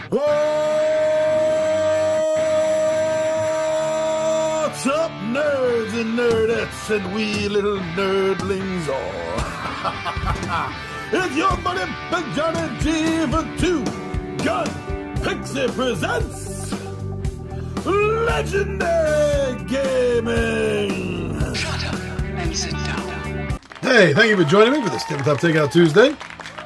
What's up, nerds and nerdettes and wee little nerdlings all? It's your buddy Big Johnny G for Two Gun Pixie presents Legendary Gaming. Shut up and sit down. Hey, thank you for joining me for this Tabletop Takeout Tuesday.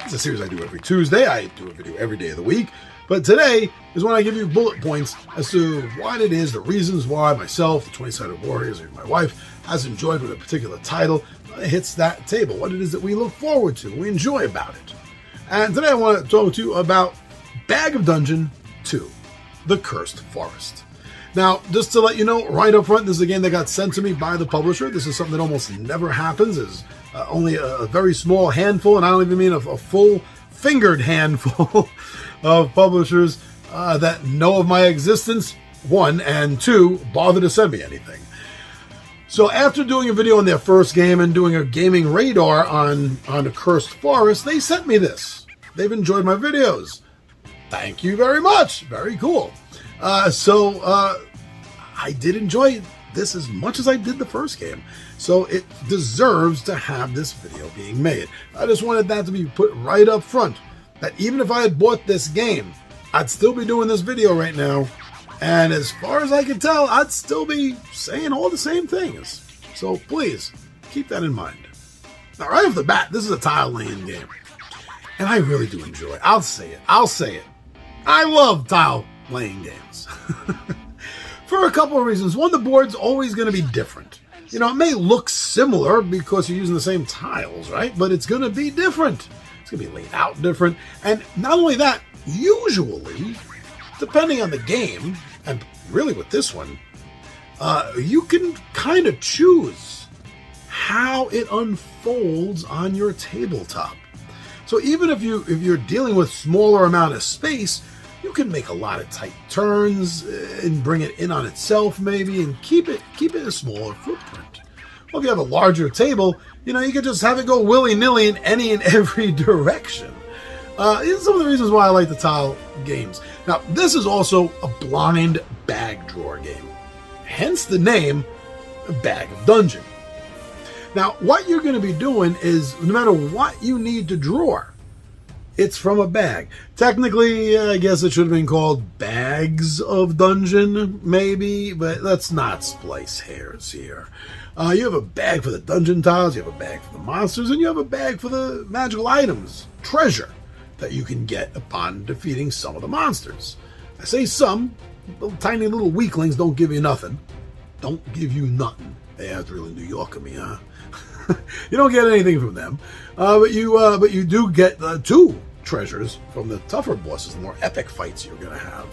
It's a series I do every Tuesday. I do a video every day of the week. But today is when I give you bullet points as to what it is, the reasons why myself, the 20-Sided Warriors, or my wife has enjoyed with a particular title when it hits that table, what it is that we look forward to, we enjoy about it. And today I want to talk to you about Bag of Dungeon 2, The Cursed Forest. Now, just to let you know right up front, this is a game that got sent to me by the publisher. This is something that almost never happens. It's only a very small handful, and I don't even mean a full-fingered handful of publishers that know of my existence, one, and two, bother to send me anything. So after doing a video on their first game and doing a gaming radar on The Cursed Forest, they sent me this. They've enjoyed my videos. Thank you very much. Very cool. I did enjoy this as much as I did the first game. So it deserves to have this video being made. I just wanted that to be put right up front. That even if I had bought this game, I'd still be doing this video right now. And as far as I can tell, I'd still be saying all the same things. So please, keep that in mind. Now, right off the bat, this is a tile-laying game. And I really do enjoy it. I'll say it. I love tile-laying games. For a couple of reasons. One, the board's always going to be different. You know, it may look similar because you're using the same tiles, right? But it's going to be different. It's going to be laid out different. And not only that, usually, depending on the game, and really with this one, you can kind of choose how it unfolds on your tabletop. So even if you're dealing with smaller amount of space, you can make a lot of tight turns and bring it in on itself maybe and keep it a smaller footprint. Well, if you have a larger table, you know, you can just have it go willy-nilly in any and every direction. These are some of the reasons why I like the tile games. Now, this is also a blind bag drawer game. Hence the name, Bag of Dungeon. Now, what you're going to be doing is, no matter what you need to draw, it's from a bag. Technically, I guess it should have been called Bags of Dungeon, maybe, but let's not splice hairs here. You have a bag for the dungeon tiles, you have a bag for the monsters, and you have a bag for the magical items, treasure, that you can get upon defeating some of the monsters. I say some, little tiny little weaklings don't give you nothing. Don't give you nothing. Hey, that's really New York of me, huh? You don't get anything from them, but you do get two treasures from the tougher bosses, the more epic fights you're going to have.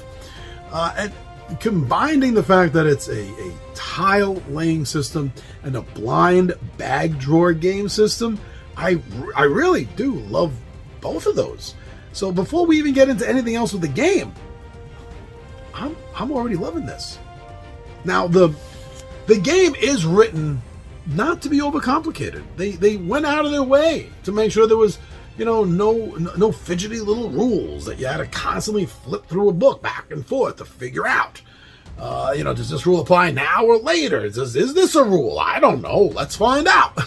And combining the fact that it's a tile laying system and a blind bag drawer game system, I really do love both of those. So before we even get into anything else with the game, I'm already loving this. Now the game is written not to be overcomplicated. They went out of their way to make sure there was, you know, no fidgety little rules that you had to constantly flip through a book back and forth to figure out. You know, does this rule apply now or later? Is this a rule? I don't know. Let's find out.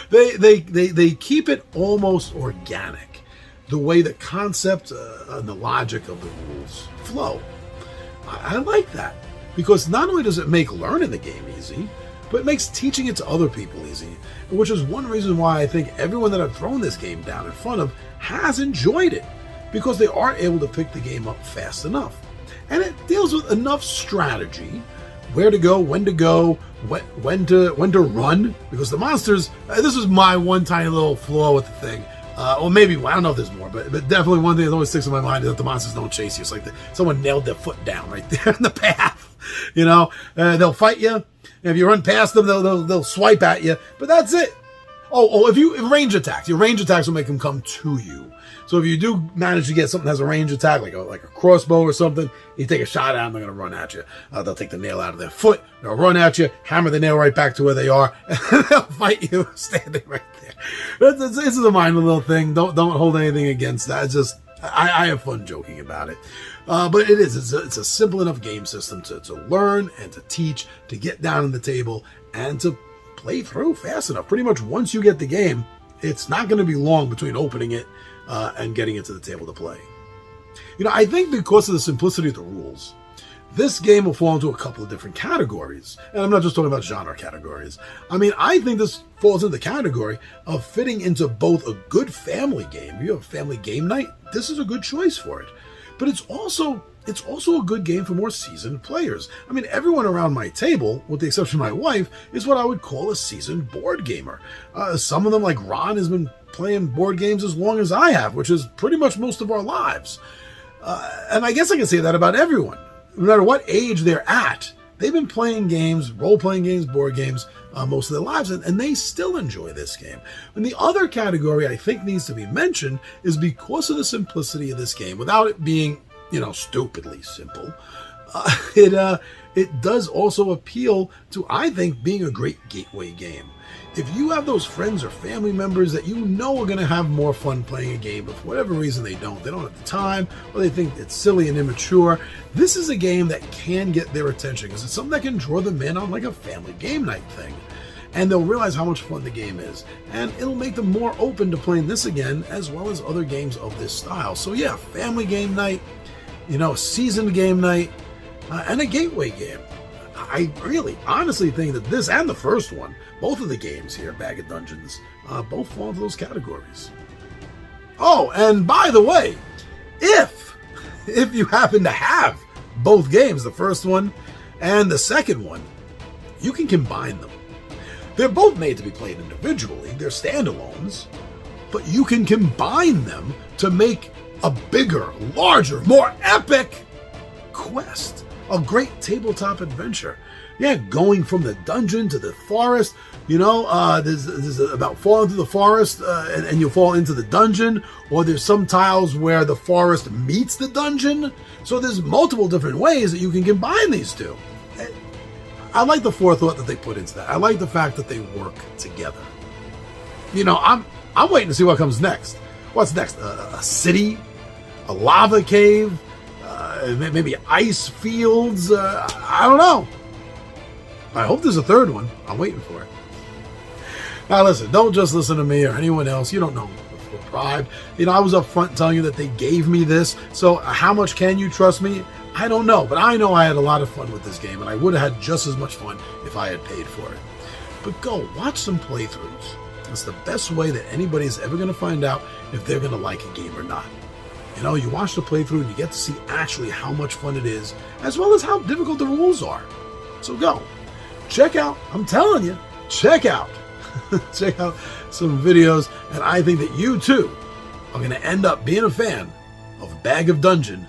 They keep it almost organic, the way the concept and the logic of the rules flow. I like that because not only does it make learning the game easy, but it makes teaching it to other people easy, which is one reason why I think everyone that I've thrown this game down in front of has enjoyed it, because they are able to pick the game up fast enough. And it deals with enough strategy, where to go, when to run, because the monsters, this is my one tiny little flaw with the thing, or maybe, I don't know if there's more, but definitely one thing that always sticks in my mind is that the monsters don't chase you. It's like someone nailed their foot down right there in the path, you know, they'll fight you. If you run past them, they'll swipe at you, but that's it. If range attacks, your range attacks will make them come to you. So if you do manage to get something that has a range attack, like a crossbow or something, you take a shot at them, they're going to run at you. They'll take the nail out of their foot, they'll run at you, hammer the nail right back to where they are, and they'll fight you standing right there. This is a minor little thing. Don't hold anything against that. It's just, I have fun joking about it. But it's a simple enough game system to learn and to teach, to get down on the table, and to play through fast enough. Pretty much once you get the game, it's not going to be long between opening it and getting it to the table to play. I think because of the simplicity of the rules, this game will fall into a couple of different categories. And I'm not just talking about genre categories. I think this falls into the category of fitting into both a good family game. You have a family game night, this is a good choice for it. But it's also a good game for more seasoned players. Everyone around my table, with the exception of my wife, is what I would call a seasoned board gamer. Some of them, like Ron, has been playing board games as long as I have, which is pretty much most of our lives. And I guess I can say that about everyone. No matter what age they're at, they've been playing games, role-playing games, board games, most of their lives, and they still enjoy this game. And the other category I think needs to be mentioned is because of the simplicity of this game, without it being, stupidly simple, it does also appeal to, I think, being a great gateway game. If you have those friends or family members that are going to have more fun playing a game, but for whatever reason they don't have the time, or they think it's silly and immature, this is a game that can get their attention because it's something that can draw them in on like a family game night thing. And they'll realize how much fun the game is, and it'll make them more open to playing this again, as well as other games of this style. So yeah, family game night, a seasoned game night, and a gateway game. I really, honestly think that this and the first one, both of the games here, Bag of Dungeons, both fall into those categories. Oh, and by the way, if you happen to have both games, the first one and the second one, you can combine them. They're both made to be played individually. They're standalones, but you can combine them to make a bigger, larger, more epic quest. A great tabletop adventure. Yeah, going from the dungeon to the forest. There's about falling through the forest and you'll fall into the dungeon. Or there's some tiles where the forest meets the dungeon. So there's multiple different ways that you can combine these two. I like the forethought that they put into that. I like the fact that they work together. I'm waiting to see what comes next. What's next? A city? A lava cave? Maybe ice fields. I don't know. I hope there's a third one. I'm waiting for it. Now listen, don't just listen to me or anyone else. You don't know for pride. I was up front telling you that they gave me this. So how much can you trust me? I don't know. But I know I had a lot of fun with this game, and I would have had just as much fun if I had paid for it. But go watch some playthroughs. That's the best way that anybody's ever going to find out if they're going to like a game or not. You watch the playthrough and you get to see actually how much fun it is, as well as how difficult the rules are. So go. Check out, I'm telling you, check out some videos, and I think that you too are going to end up being a fan of Bag of Dungeon